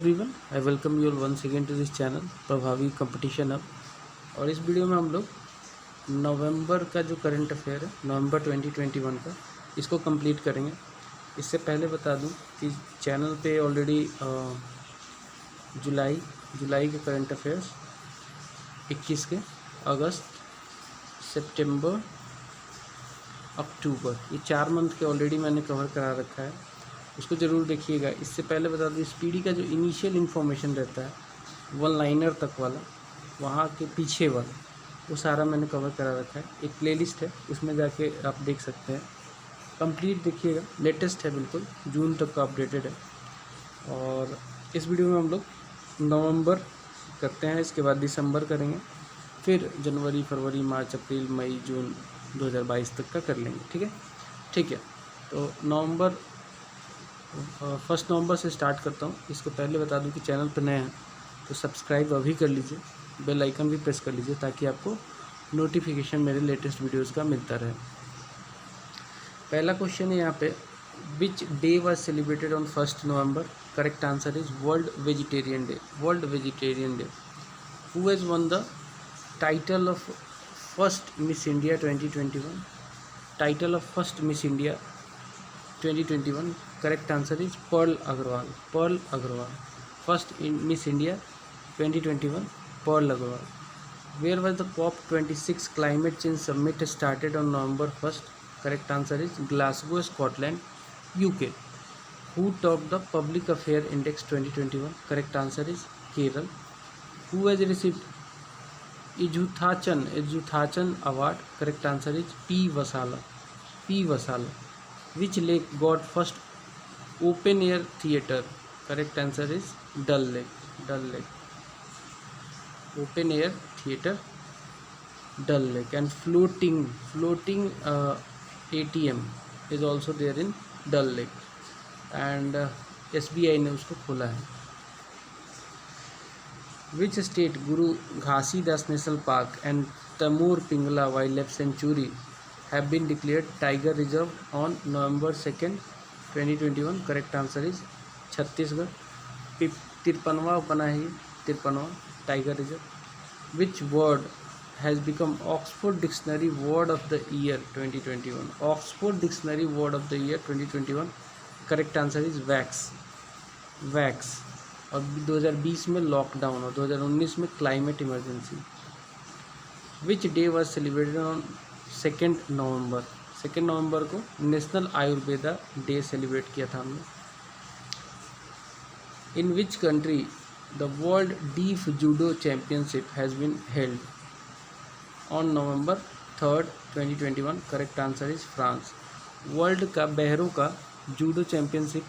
Everyone I welcome you all once again to this channel Prabhavi competition अब। और इस video में हम लोग नवंबर का जो करंट अफेयर है नवंबर 2021 का इसको कंप्लीट करेंगे। इससे पहले बता दूं कि चैनल पे ऑलरेडी जुलाई के करंट अफेयर्स 21 के, अगस्त, सितंबर, अक्टूबर, ये 4 मंथ के ऑलरेडी मैंने कवर करा रखा है, उसको ज़रूर देखिएगा। इससे पहले बता दूँ इस पीडी का जो इनिशियल इन्फॉर्मेशन रहता है वन लाइनर तक वाला, वहाँ के पीछे वाला, वो सारा मैंने कवर करा रखा है। एक प्लेलिस्ट है, उसमें जाके आप देख सकते हैं। कंप्लीट देखिएगा, लेटेस्ट है, बिल्कुल जून तक का अपडेटेड है। और इस वीडियो में हम लोग नवंबर करते हैं, इसके बाद दिसंबर करेंगे, फिर जनवरी, फरवरी, मार्च, अप्रैल, मई, जून 2022 तक का कर लेंगे। ठीक है। तो नवंबर 1 नवंबर से स्टार्ट करता हूँ। इसको पहले बता दूँ कि चैनल पर नए हैं तो सब्सक्राइब अभी कर लीजिए, बेल आइकन भी प्रेस कर लीजिए ताकि आपको नोटिफिकेशन मेरे लेटेस्ट वीडियोस का मिलता रहे। पहला क्वेश्चन है यहाँ पे, विच day was celebrated on 1 November? Correct answer is world vegetarian day. World vegetarian day. Who has won the title of first miss India 2021? Title of first miss India 2021, correct answer is Pearl Agarwal. Pearl Agarwal, first in Miss India 2021, Pearl Agarwal. Where was the COP26 climate change summit started on November 1st? Correct answer is Glasgow, Scotland, UK. Who topped the Public Affair Index 2021? Correct answer is Kerala. Who has received Ijuthacan Award? Correct answer is P. Vasala. Which lake got first open air theatre? Correct answer is Dal Lake. Open air theatre, Dal Lake. And floating ATM is also there in Dal Lake, and SBI ने उसको खोला है। Which state Guru Ghasidas National Park and Tamur Pingla Wildlife Sanctuary have been declared Tiger Reserve on November 2nd, 2021? Correct answer is Chhattisgarh. 53वां बना है ये, 53वां tiger reserve. Which word has become Oxford Dictionary Word of the Year 2021? Oxford Dictionary Word of the Year 2021, correct answer is vax. और 2020 में lockdown और 2019 में climate emergency. Which day was celebrated on 2 November? 2 नवंबर को national Ayurveda day celebrate किया था हमने। In which country the world deaf judo championship has been held on November 3rd, 2021? Correct answer is France. World का बहरों का जूडो चैम्पियनशिप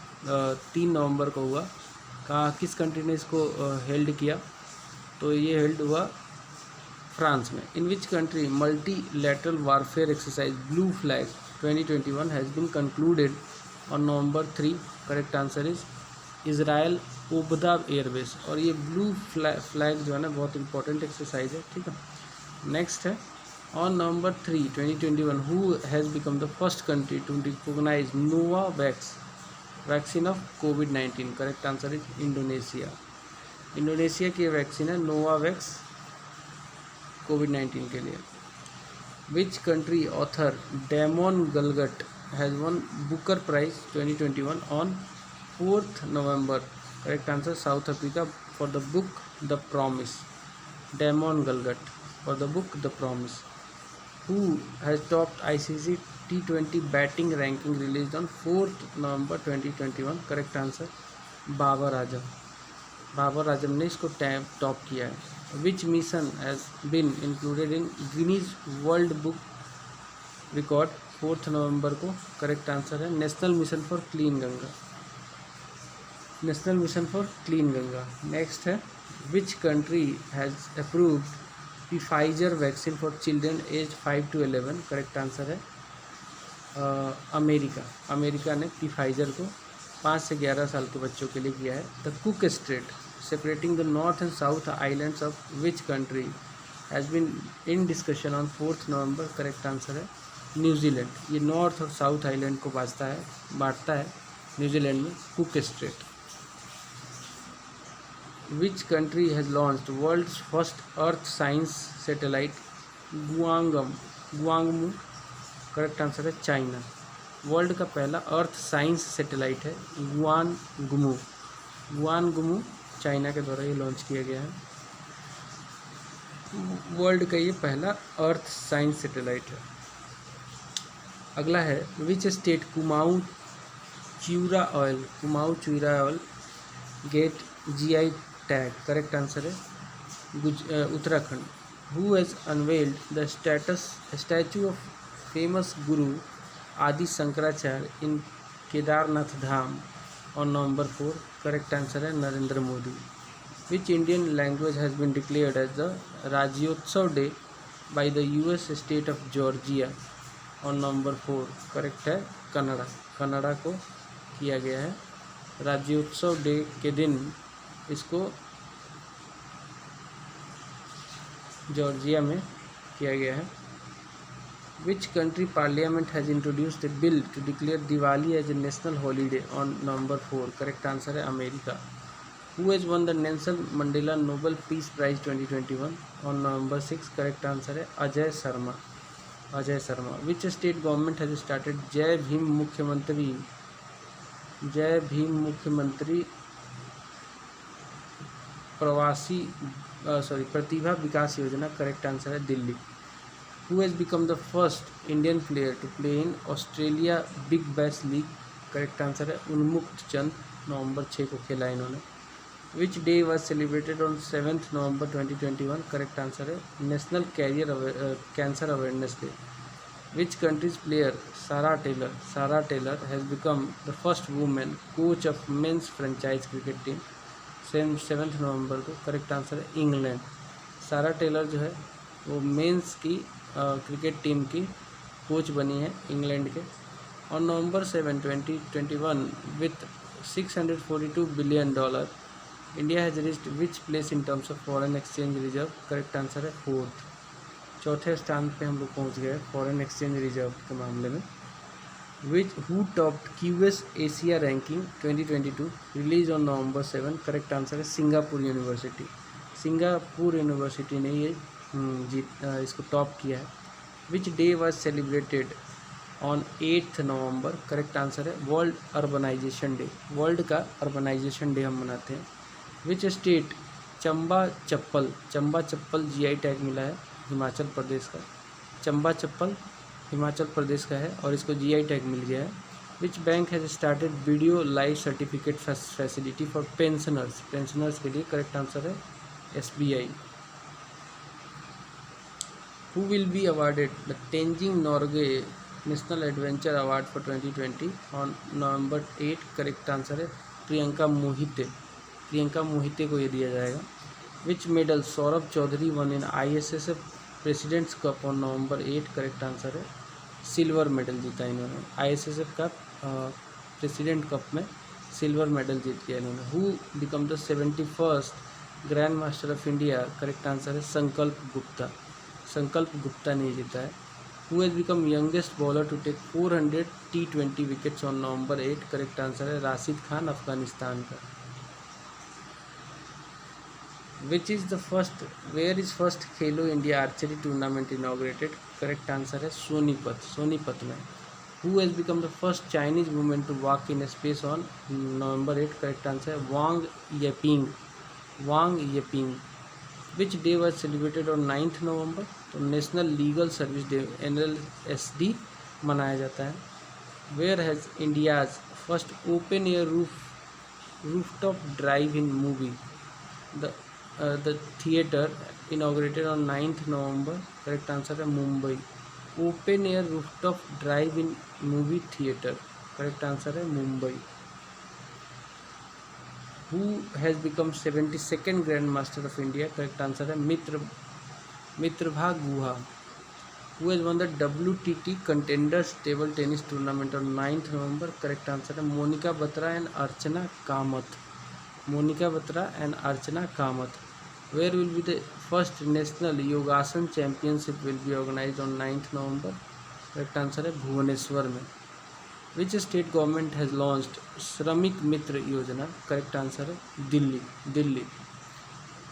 3 नवंबर को हुआ। कहाँ, किस कंट्री ने इसको हेल्ड किया? तो ये हेल्ड हुआ फ्रांस में। In which country multi lateral warfare exercise blue flag 2021 has been concluded on November 3? Correct answer is Israel Ovda airbase. और ये ब्लू फ्लैग जो है ना, बहुत इंपॉर्टेंट एक्सरसाइज है। ठीक है। नेक्स्ट है, on November 3, 2021 who has become the first country to recognise Novavax vaccine of कोविड-19? Correct answer is Indonesia. Indonesia की वैक्सीन है नोवावैक्स कोविड-19 के लिए। Which country author Damon Galgut has won Booker prize 2021 on 4th November? Correct answer South Africa, for the book the Promise. Damon Galgut for the book the Promise. Who has topped ICC T20 batting ranking release on 4th November 2021? Correct answer Babar Azam ने इसको top किया है। Which mission has been included in Guinness world book record 4th November को? Correct answer है national mission for clean Ganga. Next है, which country has approved Pfizer vaccine for children age 5 to 11? Correct answer है America ने Pfizer को 5 से 11 साल के बच्चों के लिए किया है। The Cook Strait separating the north and south islands of which country has been in discussion on 4th November? Correct answer है न्यूजीलैंड। ये नॉर्थ और साउथ आइलैंड को बांटता है न्यूजीलैंड में Cook Strait. Which country has launched world's first earth science satellite Guangmu? Correct answer है China. World का पहला अर्थ साइंस सैटेलाइट है गुआनगुमू चाइना के द्वारा ये लॉन्च किया गया है। वर्ल्ड का ये पहला अर्थ साइंस सैटेलाइट है। अगला है which state Kumaon chyura oil get GI tag? Correct answer है Uttarakhand. Who has unveiled the statue of famous guru Adi Shankaracharya in Kedarnath Dham on November 4? Correct answer है Narendra Modi. Which Indian language has been declared as the Rajyotsava day by the US state of Georgia on November 4? Correct है कन्नड़ा को किया गया है राज्योत्सव day के दिन इसको Georgia में किया गया है। Which country parliament has introduced a bill to declare Diwali as a national holiday on November 4? Correct answer है America. Who has won the Nelson Mandela Nobel peace prize 2021 on November 6? Correct answer है Ajay Sharma. Which state government has started Jai Bhim Mukhyamantri Pratibha Vikas Yojana? Correct answer है Delhi. Who has become the first Indian player to play in Australia Big Bash League? Correct answer है उन्मुक्त चंद, November 6 को खेला इन्होंने। Which day was celebrated on 7th November 2021? Correct answer है national cancer awareness day. Which country's player Sarah Taylor has become the first woman coach of men's franchise cricket team? 7th November को? Correct answer है England. सारा Taylor जो है वो mains की cricket team की coach बनी है इंग्लैंड के। On November 7, 2021 with $642 billion India has reached which place in terms of foreign exchange reserve? Correct answer है 4th, चौथे स्थान पे हम लोग पहुंच गए फॉरेन एक्सचेंज रिजर्व के मामले में। Who topped QS Asia ranking 2022 release on November 7? Correct answer है सिंगापुर यूनिवर्सिटी ने ये इसको टॉप किया है। विच day was celebrated on 8th November? Correct answer है वर्ल्ड अर्बनाइजेशन डे। वर्ल्ड का अर्बनाइजेशन डे हम मनाते हैं। Which state Chamba chappal GI tag मिला है? हिमाचल प्रदेश का। चंबा चप्पल हिमाचल प्रदेश का है और इसको GI टैग मिल गया है। Which bank has started video live certificate facility for pensioners के लिए? करेक्ट आंसर है SBI। Who will be awarded the Tenzing Norgay National Adventure Award for 2020 on November 8? Correct answer है प्रियंका मोहिते को ये दिया जाएगा। Which medal Saurabh Chaudhary won in ISSF presidents cup on November 8? Correct answer है silver medal जीता इन्होंने। ISSF का प्रेसिडेंट कप में सिल्वर मेडल जीत गया इन्होंने। Who become the 71st grand master of India? Correct answer है संकल्प गुप्ता ने जीता है। Who has become youngest bowler to take 400 T20 wickets on November 8? Correct answer है राशिद खान अफगानिस्तान का। Where is first Khelo India archery tournament inaugurated? Correct answer है सोनीपत में। Who has become the first Chinese women to walk in space on November 8? Correct answer है Wang Yaping. Which day was celebrated on 9th November? तो national legal service day NLSD मनाया जाता है। Where has India's first open air rooftop drive in movie the theatre inaugurated on 9th November? Correct answer है Mumbai. Open air rooftop drive in movie theatre? Correct answer है Mumbai. Who has become 72nd grand master of India? Correct answer है Mitrabha Guha. Who has won the WTT contenders table tennis tournament on 9th November? Correct answer है Monika Batra and Archana Kamath. Where will be the first national yogasana championship will be organised on 9th November? Correct answer है भुवनेश्वर में। विच state government has launched श्रमिक मित्र योजना? Correct answer है Delhi.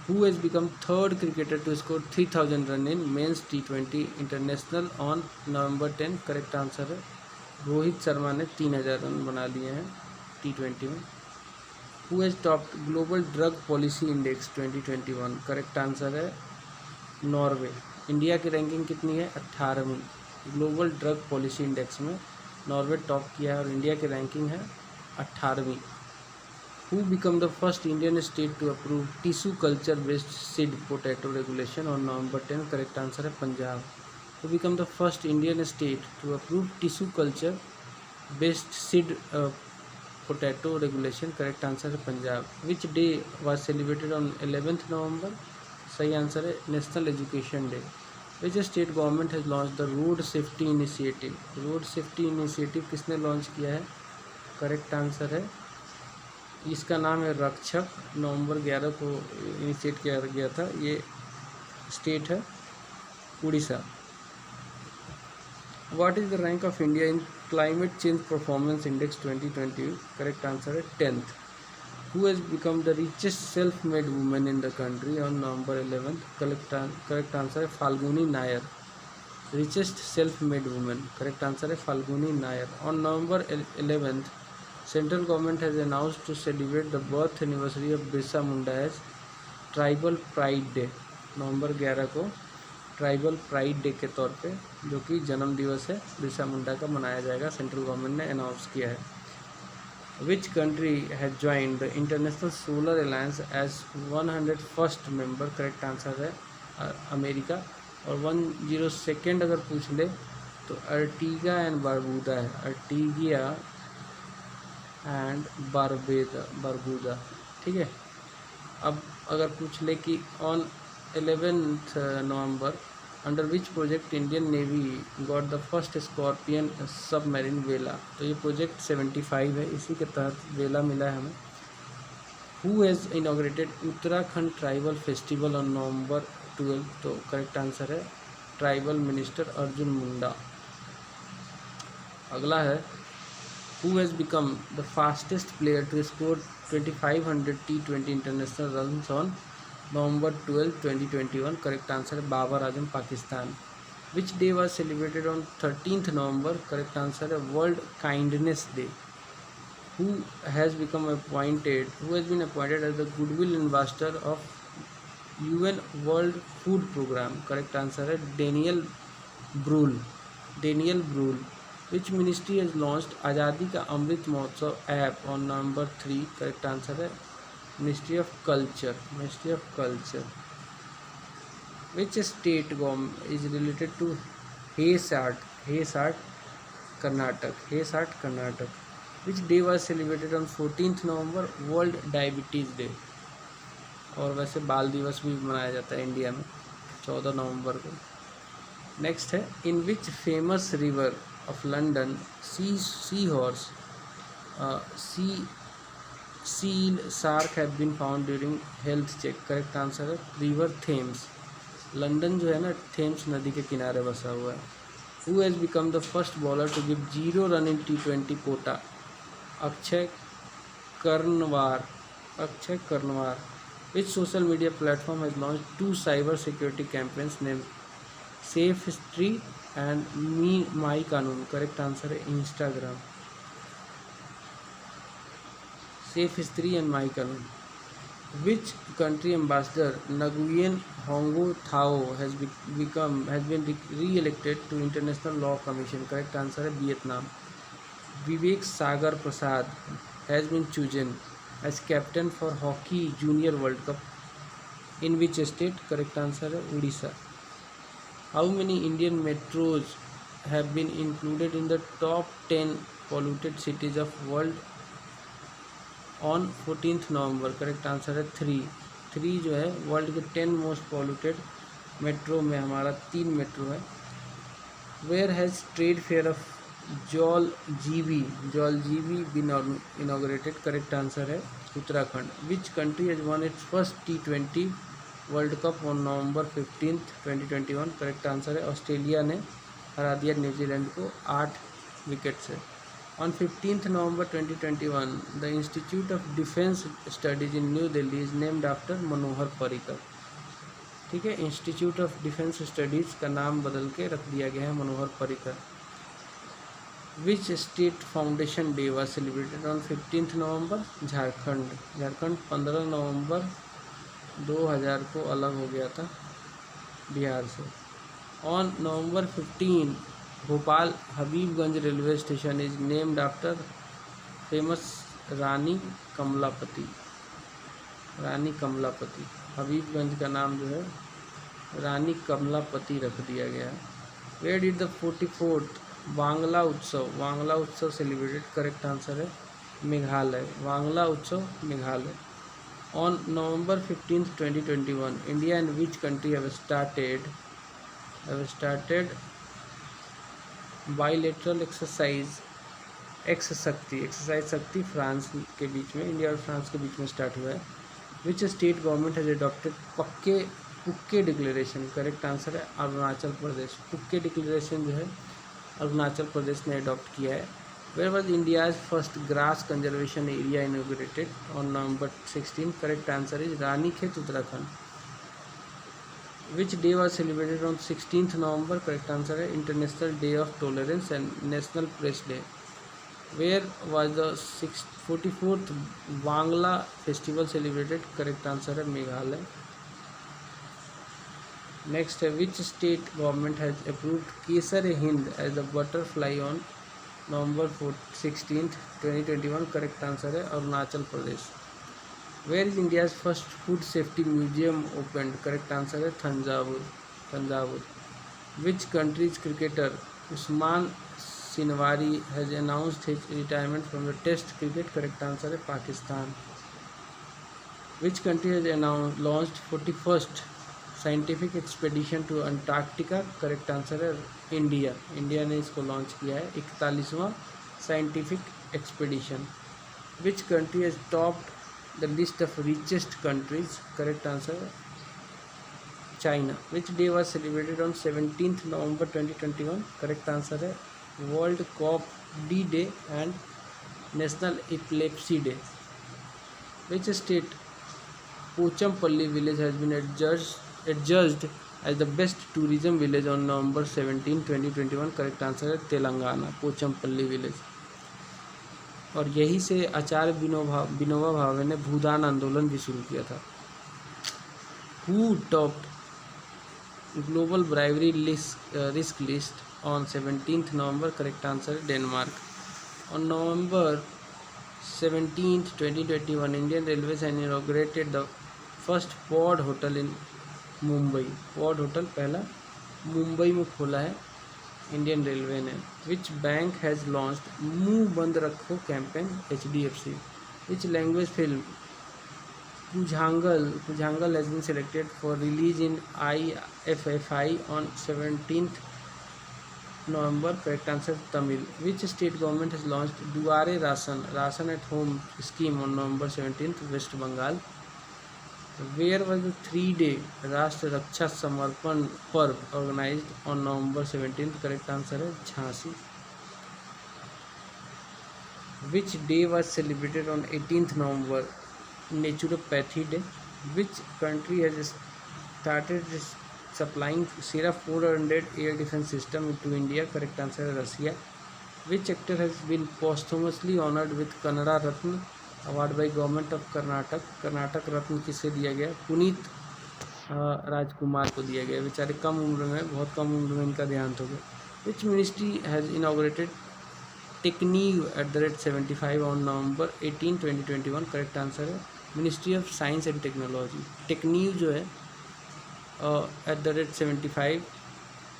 Who has become third cricketer to score 3000 run in men's T20 international on November 10? Correct answer है रोहित शर्मा ने 3000 run बना लिए हैं T20 में. Who has topped global drug policy index 2021? Correct answer है नॉर्वे. इंडिया की ranking कितनी है? 18वीं. ग्लोबल ड्रग पॉलिसी इंडेक्स में नॉर्वे टॉप किया है और इंडिया की रैंकिंग है 18वीं. Who become the first Indian state to approve tissue culture based seed potato regulation on November 10? Correct answer है Punjab. Who become the first Indian state to approve tissue culture based seed potato regulation? Correct answer है Punjab. Which day was celebrated on 11th November? सही answer है national education day. Which state government has launched the road safety initiative? Road safety initiative किसने launch किया है? Correct answer है इसका नाम है रक्षक. नवंबर 11 को इनिशिएट किया गया था. ये स्टेट है Orissa. What is the rank of India in climate change performance index 2020? Correct answer है 10th. Who has become the richest self-made woman in the country on November 11th? Correct answer है Falguni Nayar. richest self-made woman. Correct answer है Falguni Nayar. On November 11th, central government has announced to celebrate the birth anniversary of Birsa Munda as tribal pride day. नवंबर 11 को tribal pride day के तौर पे जो कि जन्म दिवस है बिरसा मुंडा का मनाया जाएगा. सेंट्रल गवर्नमेंट ने अनाउंस किया है. Which country has joined the International Solar Alliance as 101st member? Correct answer है अमेरिका. और 102nd अगर पूछ ले तो अर्टिगा एंड बारबूदा है. अर्टिगिया एंड बारबूदा. ठीक है. अब अगर पूछ ले कि on 11th November under which project Indian navy got the first scorpion submarine वेला, तो ये प्रोजेक्ट 75 है, इसी के तहत वेला मिला है हमें. Who has inaugurated Uttarakhand tribal festival on November 12? तो करेक्ट आंसर है ट्राइबल मिनिस्टर अर्जुन मुंडा. अगला है who has become the fastest player to score 2500 T20 international runs on November 12, 2021? Correct answer है Babar Azam Pakistan. Which day was celebrated on 13th November? Correct answer है world kindness day. Who has been appointed as the goodwill ambassador of UN world food programme? Correct answer है Daniel Bruhl. Which ministry has launched Azadi ka Amrit Mahotsav app on November 3? Correct answer है ministry of culture. Which state government is related to हेसाट Karnataka. Which day was celebrated on 14th November? World diabetes day. और वैसे बाल दिवस भी मनाया जाता है इंडिया में 14 नवंबर को. नेक्स्ट है in which famous river of London sea horse seal shark have been found during health check? Correct answer है रिवर थेम्स. लंदन जो है ना थेम्स नदी के किनारे बसा हुआ है. Who has become the first bowler to give 0 run in T20 quota? Akshay Karnewar. Which social media platform has launch 2 cyber security campaigns name safe history and my Kanoon? Correct answer है Instagram. Safe history and my Kanoon. Which country ambassador Nguyen Hong Thao has been reelected to international law commission? Correct answer है Vietnam. Vivek Sagar Prasad has been chosen as captain for hockey junior world cup in which state? Correct answer है Orissa. How many Indian metros have been included in the top 10 polluted cities of world on 14th November? Correct answer है 3 जो है world के 10 most polluted metro में हमारा 3 metro है. Where has trade fair of Jauljibi been inaugurated? Correct answer है Uttarakhand. Which country has won its first T20 world cup on November 15th 2021? Correct answer है Australia ने हरा दिया न्यूजीलैंड को 8 विकेट से. On 15th November 2021, the Institute of Defence Studies in New Delhi is named after Manohar Parrikar. ठीक है, institute of defence studies का नाम बदल के रख दिया गया है Manohar Parrikar. Which state foundation day was celebrated on 15th November? Jharkhand. Jharkhand 15 नवंबर 2000 को अलग हो गया था बिहार से। On November 15 Bhopal Habibganj railway station is named after famous Rani Kamlapati. Rani Kamlapati, Habibganj का नाम जो है रानी कमलापति रख दिया गया है। Where did the 44th Wangala उत्सव सेलिब्रेटेड? करेक्ट आंसर है मेघालय। वांगला उत्सव Meghalaya. On November 15, 2021, India and which country have started bilateral exercise शक्ति फ्रांस के बीच में, इंडिया और फ्रांस के बीच में स्टार्ट हुआ है। Which state government has adopted Pakke declaration? Correct answer है अरुणाचल प्रदेश। पुक्के डिक्लेरेशन जो है अरुणाचल प्रदेश ने अडॉप्ट किया है। Where was India's first grass conservation area inaugurated? On November 16। Correct answer is Ranikhet, Uttarakhand. Which day was celebrated on 16th November? Correct answer है international day of tolerance and national press day. Where was the 44th Wangla festival celebrated? Correct answer है Meghalaya. Next है which state government has approved Kesar-e-Hind as the butterfly on November 16th 2021? Correct answer है अरुणाचल प्रदेश। Where is India's first food safety museum opened? Correct answer है Thanjavur. Which country's cricketer Usman Sinwari has announced his retirement from the Test cricket? Correct answer है Pakistan. Which country has launched 41st scientific expedition to Antarctica? Correct answer है India. India ने इसको launch किया है 41वां scientific expedition. Which country has topped the list of richest countries? Correct answer है China. Which day was celebrated on 17th November 2021? Correct answer है world COPD day and national epilepsy day. Which state Pochampally village has been adjudged as the best tourism village on November 17, 2021? Correct answer है Telangana, Pochampally village. और यही से आचार्य विनोबा भावे ने भूदान आंदोलन भी शुरू किया था। Who topped global bribery risk list on 17th November? Correct answer है Denmark. On November 17th 2021, Indian Railways has inaugurated the first pod hotel in Mumbai. pod hotel पहला मुंबई में खोला है इंडियन रेलवे ने। Which bank has launched Munh Band Rakho campaign? HDFC। Which language film Puzhangal has been selected for release in IFFI on 17th November? Correct answer Tamil। Which state government has launched दुआरे ration at home scheme on November 17th? West Bengal। Where was the 3-day राष्ट्र रक्षा समर्पण पर्व organized on November 17th? Correct answer है Jhansi. Which day was celebrated on 18th November? Naturopathy Day। Which country has started supplying Sierra 400 air defense system to India? Correct answer है रसिया। Which actor has been posthumously honored with Kannada Ratna award by government of Karnataka? Karnataka रत्न किसे दिया गया? पुनीत राजकुमार को दिया गया। बेचारे कम उम्र में, बहुत कम उम्र में इनका देहांत हो गया। Which ministry has inaugurated TechNew@75 on November 18, 2021? Correct answer है ministry of science and technology. टेक्न्यू जो है @75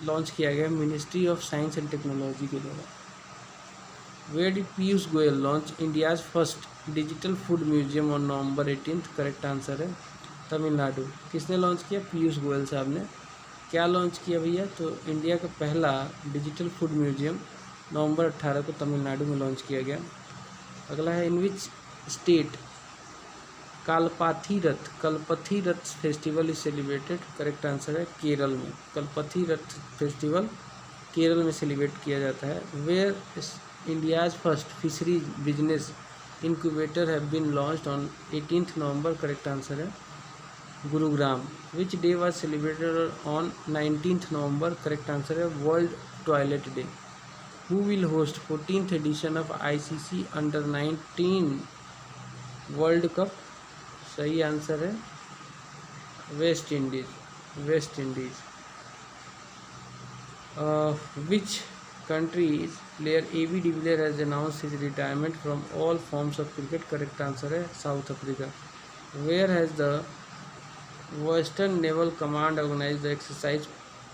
लॉन्च किया गया ministry of science and technology के द्वारा। Where did Piyush Goyal launch India's first digital food museum on November 18? Correct answer है तमिलनाडु। किसने लॉन्च किया? पीयूष गोयल साहब ने। क्या लॉन्च किया भैया? तो इंडिया का पहला डिजिटल फूड म्यूजियम नवंबर 18 को तमिलनाडु में लॉन्च किया गया। अगला है in which state कलपथी Rath festival is celebrated? Correct answer है केरल में। कलपथी रथ फेस्टिवल केरल में सेलिब्रेट किया जाता है। Where India's first fisheries business incubator have been launched on 18th November. Correct answer है Gurugram. Which day was celebrated on 19th November? Correct answer है World Toilet Day. Who will host 14th edition of ICC Under-19 World Cup? सही answer है West Indies. Which country's player A.B. de Villiers has announced his retirement from all forms of cricket? Correct answer है South Africa. Where has the Western Naval Command organized the exercise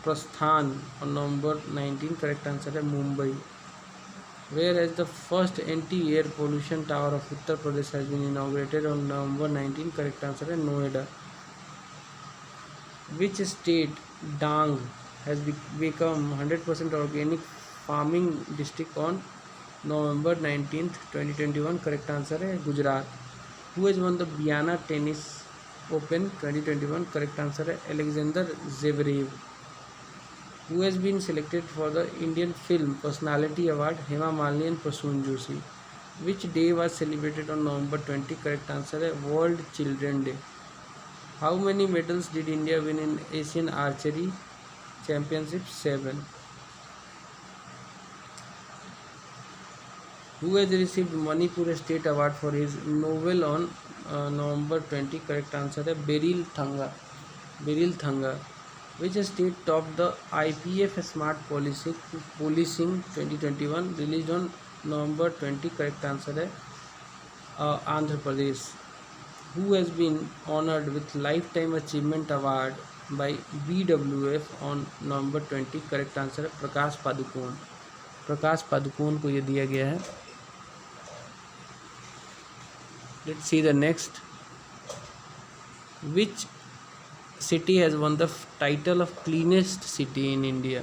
Prasthan on November 19? Correct answer है Mumbai. Where has the first anti-air pollution tower of Uttar Pradesh has been inaugurated on November 19? Correct answer है Noida. Which state Dang has become 100% organic farming district on November 19th 2021? Correct answer है Gujarat. Who has won the Vienna Tennis Open 2021? Correct answer है Alexander Zverev. Who has been selected for the Indian Film Personality Award? Hema Malini and Prasoon Joshi. Which day was celebrated on November 20? Correct answer है World Children Day. How many medals did India win in Asian Archery Championship? 7. Who has received Manipur State Award for his novel on November 20? Correct answer है Beryl Thanga. Which state topped the IPF Smart Policing 2021 released on November 20? Correct answer है Andhra Pradesh. Who has been honored with Lifetime Achievement Award by BWF on November 20? Correct answer है प्रकाश पादुकोण को ये दिया गया है. Let's see the next. Which city has won the title of cleanest city in India?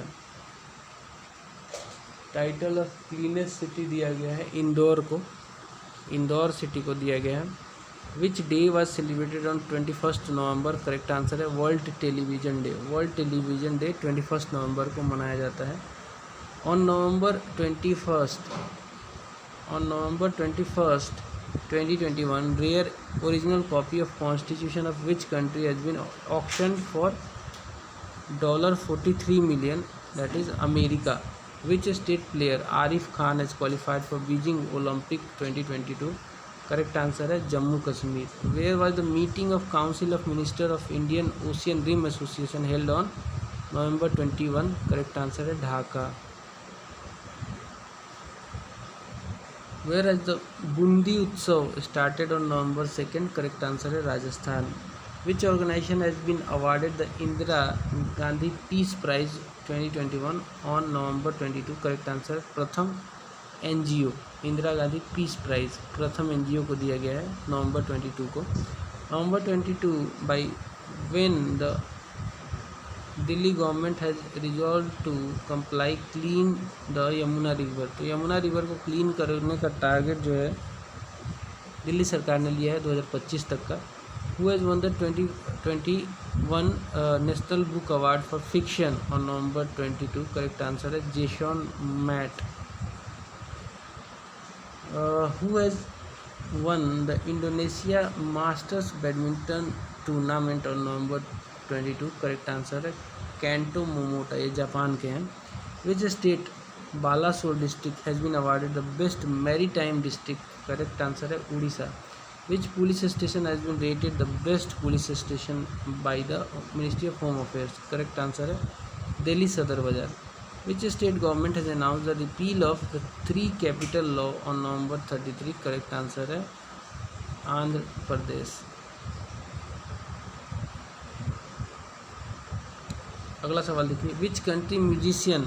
Title of cleanest city दिया गया है Indore city को दिया गया है. विच day was celebrated on 21 November? Correct answer है वर्ल्ड टेलीविजन डे 21 नवंबर को मनाया जाता है. On November 21 2021 rare original copy of constitution of which country has been auctioned for $43 million, that is America. Which state player Arif Khan has qualified for Beijing Olympic 2022? Correct answer है Jammu Kashmir. Where was the meeting of Council of Minister of Indian Ocean Rim Association held on November 21? Correct answer है Dhaka. Where has the Bundi Utsav started on November 2nd? Correct answer है Rajasthan. Which organization has been awarded the Indira Gandhi Peace Prize 2021 on November 22? Correct answer Pratham NGO. Indira Gandhi peace prize Pratham NGO को दिया गया है नवंबर 22 को. नवंबर 22 by when the Delhi government has resolve to comply clean the Yamuna river. तो Yamuna river को क्लीन करने का टारगेट जो है दिल्ली सरकार ने लिया है 2025 तक का. Who has won the 2021 national book award for fiction on November 22? Correct answer है Jason Mott. Who has won the Indonesia masters badminton tournament on November 22? Correct answer है कैंटो मोमोटा, ये जापान के हैं. Which state Balasore district has been awarded the best maritime district? Correct answer है Orissa. Which police station has been rated the best police station by the ministry of home affairs? Correct answer है Delhi Sadar Bazaar. Which state government has announce the repeal of the 3 capital law on November 33? Correct answer है आंध्र प्रदेश. अगला सवाल देखिए. Which country musician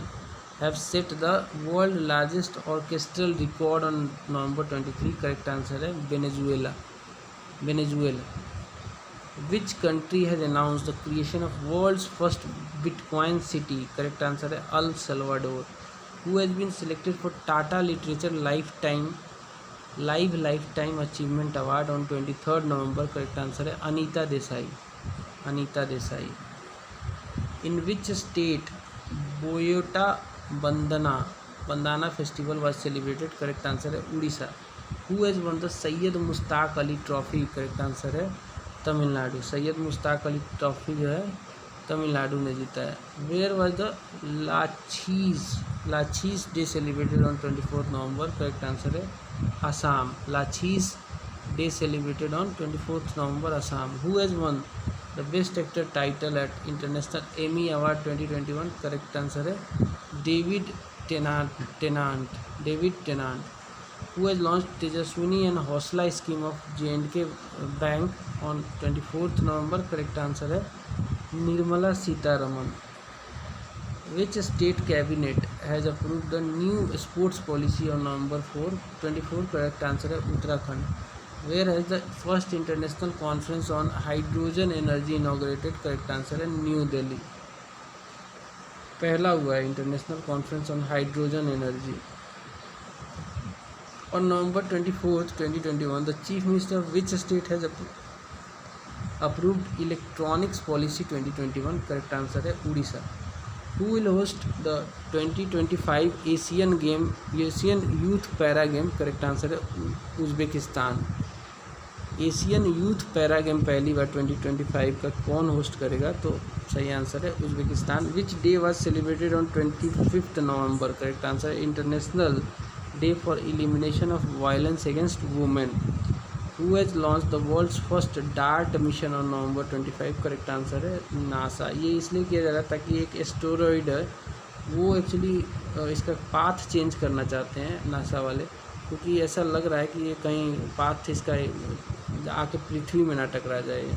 have set the world largest orchestral record on November 23? Correct answer है Venezuela. Which country has announce the creation of world's first bitcoin city? Correct answer है El Salvador. Who has been selected for Tata literature life time achievement award on 23 November? Correct answer है Anita Desai. In which state Boyota Bandana Bandana festival was celebrated, correct answer है Orissa. Who has won the Syed Mushtaq Ali trophy, correct answer है Tamil Nadu. Syed Mushtaq Ali trophy जो है तमिलनाडु ने जीता है। Where was the Lachit day celebrated on 24 November, correct answer है Assam. Lachit day celebrated on 24 November, Assam. Who has won the best actor title at international Emmy award 2021, correct answer है David टेनांट। Who has launched Tejaswini and Hosla scheme of J&K Bank on 24th November, correct answer है Nirmala Sitharaman. Which state cabinet has approved the new sports policy on November 24, correct answer है Uttarakhand. Where has the first international conference on hydrogen energy inaugurated, correct answer है new Delhi. पहला हुआ है international conference on hydrogen energy. On November 24th, 2021, the Chief Minister of which state has approved Electronics Policy 2021, correct answer है Orissa. Who will host the 2025 Asian Youth Para Game, correct answer है Uzbekistan. Asian youth para game पहली बार 2025 का कौन host करेगा, तो सही answer है Uzbekistan. Which day was celebrated on 25 November, correct answer है international day for elimination of violence against women. Who has launch the world's first dart mission on November 25, correct answer है NASA. ये इसलिए किया जा रहा है ताकि एक एस्टेरॉयड है वो एक्चुअली इसका पाथ चेंज करना चाहते हैं नासा वाले, क्योंकि ऐसा लग रहा है कि ये कहीं पाथ इसका आके पृथ्वी में ना टकरा जाए।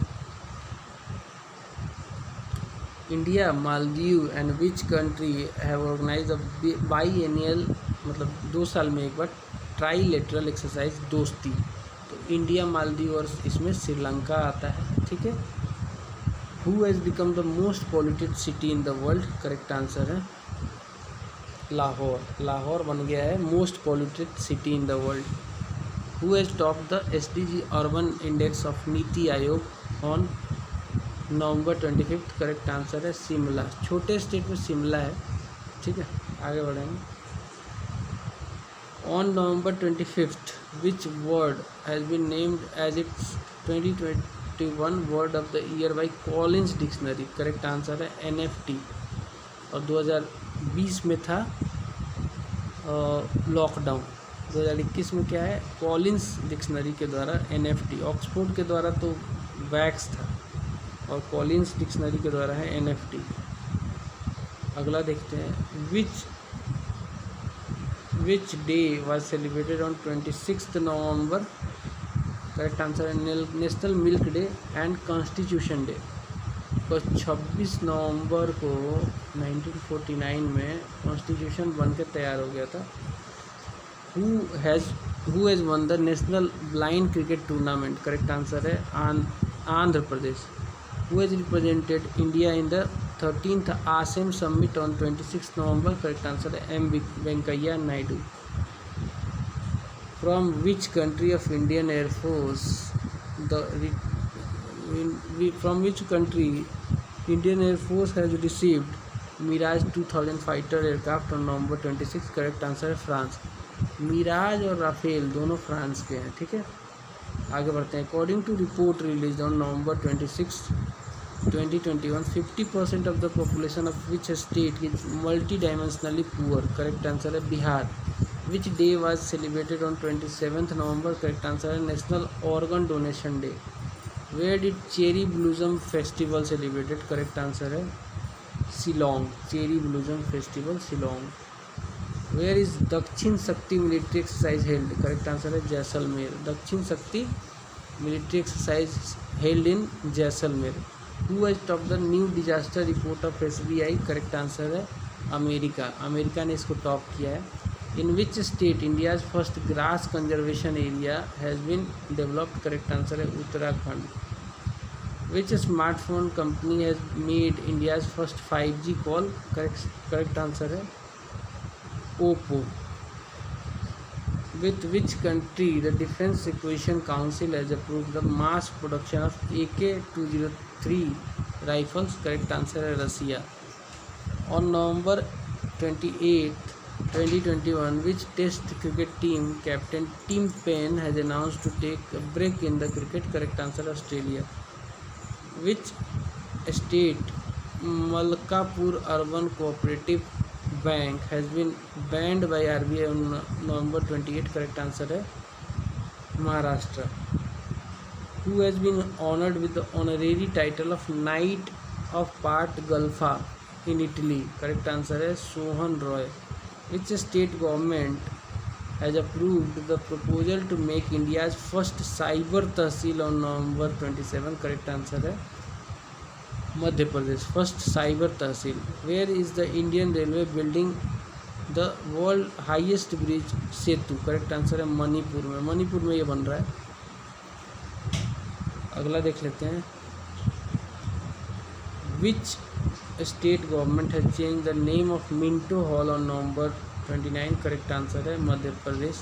India, Maldives and which country have organize a biennial, मतलब 2 साल में एक बार ट्राईलेटरल एक्सरसाइज दोस्ती। तो इंडिया, मालदीव और इसमें श्रीलंका आता है, ठीक है। Who has become the most polluted city in the world, correct answer है लाहौर बन गया है most polluted city in the world. Who has top the SDG urban index of NITI Aayog on November 25, correct answer है शिमला। छोटे स्टेट में शिमला है, ठीक है। आगे बढ़ेंगे। On November 25, which word has been named as its 2021 word of the year by Collins dictionary, correct answer है NFT। और 2020 में था लॉकडाउन। 2021 में क्या है, कॉलिंस डिक्शनरी के द्वारा NFT। ऑक्सफोर्ड के द्वारा तो वैक्स था और कॉलिंस डिक्शनरी के द्वारा है NFT। अगला देखते हैं। Which day was celebrated on 26 November, correct answer है national milk day and constitution day. तो 26 नवंबर को 1949 में कॉन्स्टिट्यूशन बन के तैयार हो गया था। Who has won the national blind cricket tournament, correct answer है Andhra Pradesh. Who has represented India in the 13th ASEM summit on 26 November, correct answer है M Venkaiah Naidu. From which country of Indian air force from which country Indian Air Force has received Mirage 2000 fighter aircraft on November 26, correct answer है France. Miraj और Rafale दोनों France के हैं, ठीक है। आगे बढ़ते हैं। According to report release on November 26, 2021, 50% of the population of which state is multi dimensionally poor, correct answer है Bihar. Which day was celebrated on 27 November, correct answer है national organ donation day. Where did cherry blossom festival celebrated, correct answer है Shillong. Cherry blossom festival Shillong. Where is Dakshin Shakti military exercise held, correct answer है Jaisalmer. Dakshin Shakti military exercise held in Jaisalmer. Who has top the new disaster report of SBI, correct answer है America ने इसको top किया है। In which state India's first grass conservation area has been developed, correct answer है Uttarakhand. Which smartphone company has made India's first 5G call, correct answer है Oppo. With which country the defence acquisition council has approved the mass production of AK-203 rifles, correct answer है Russia. On November 28 2021, which Test cricket team captain Tim Paine has announced to take a break in the cricket? Correct answer Australia. Which state Malkapur Urban Cooperative Bank has been banned by RBI on November 28? Correct answer है Maharashtra. Who has been honored with the honorary title of Knight of Part Golfa in Italy? Correct answer है Sohan Roy. Which state government has approved the proposal to make India's first cyber tahsil on November 27? Correct answer है Madhya Pradesh. First cyber tahsil. Where is the Indian Railway building the world highest bridge Setu? Correct answer है मणिपुर में. मणिपुर में ये बन रहा है. अगला देख लेते हैं. Which state government has changed the name of Minto Hall on November 29? Correct answer है Madhya Pradesh.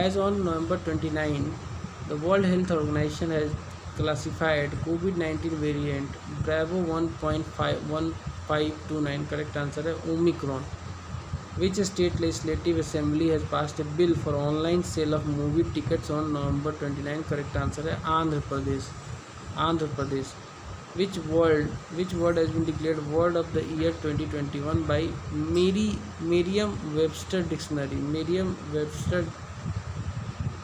As on November 29, the World Health Organization has classified COVID-19 variant Bravo 1.1529. Correct answer है Omicron. Which state legislative assembly has passed a bill for online sale of movie tickets on November 29? Correct answer है आंध्र प्रदेश. Andhra Pradesh. Which word has been declared word of the year 2021 by Merriam-Webster Dictionary? Merriam-Webster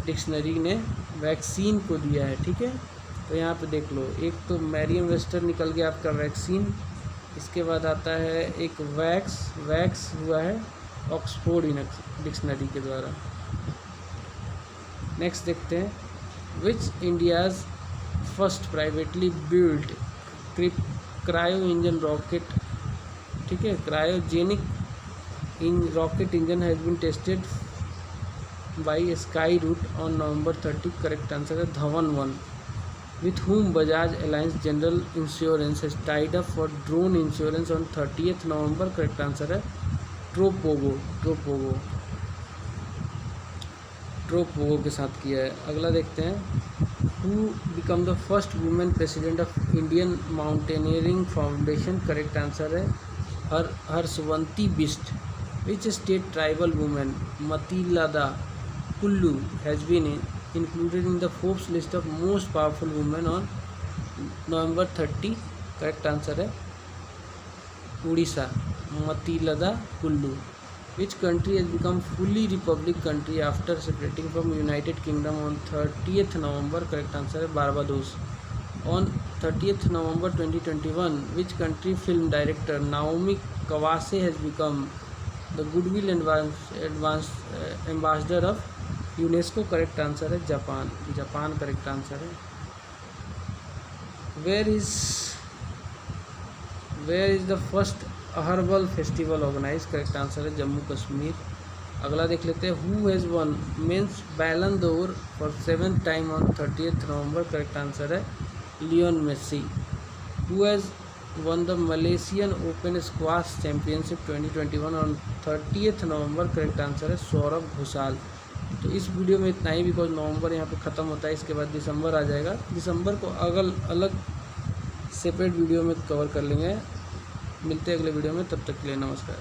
dictionary ने vaccine को दिया है. ठीक है, तो यहाँ पे देख लो. एक तो मैरियम वेस्टर निकल गया आपका वैक्सीन. इसके बाद आता है एक वैक्स हुआ है ऑक्सफोर्ड डिक्शनरी के द्वारा. नेक्स्ट देखते हैं. Which India's first privately build cryo engine rocket. ठीक है, cryogenic rocket engine has been tested by Skyroot on November 30. Correct answer है Dhawan 1. With whom Bajaj Alliance General Insurance has tied up for drone insurance on 30th November? Correct answer है ट्रोपोगो के साथ किया है. अगला देखते हैं. Who become the first woman president of Indian Mountaineering Foundation? Correct answer है Harshwanti Bisht. Which state tribal woman Matilada Kullu has been included in the Forbes list of most powerful women on November 30? Correct answer है Orissa Matilda Kullu. Which country has become fully republic country after separating from United Kingdom on 30th November? Correct answer है Barbados. On 30th November 2021, which country film director Naomi Kawase has become the Goodwill Ambassador of UNESCO? Correct answer है Japan correct answer है. Where is the first herbal festival organize? Correct answer है जम्मू कश्मीर. अगला देख लेते हैं. Who has one men's ballon d'Or for 7th time on 30th November? Correct answer है Lionel Messi. Who has won the Malaysian open squash championship 2021 on 30th November? Correct answer है सौरभ घोषाल. तो इस video में इतना ही, बिकॉज नवंबर यहाँ पे ख़त्म होता है. इसके बाद दिसंबर आ जाएगा. दिसंबर को अलग सेपरेट वीडियो में कवर कर लेंगे. मिलते हैं अगले वीडियो में. तब तक के लिए नमस्कार.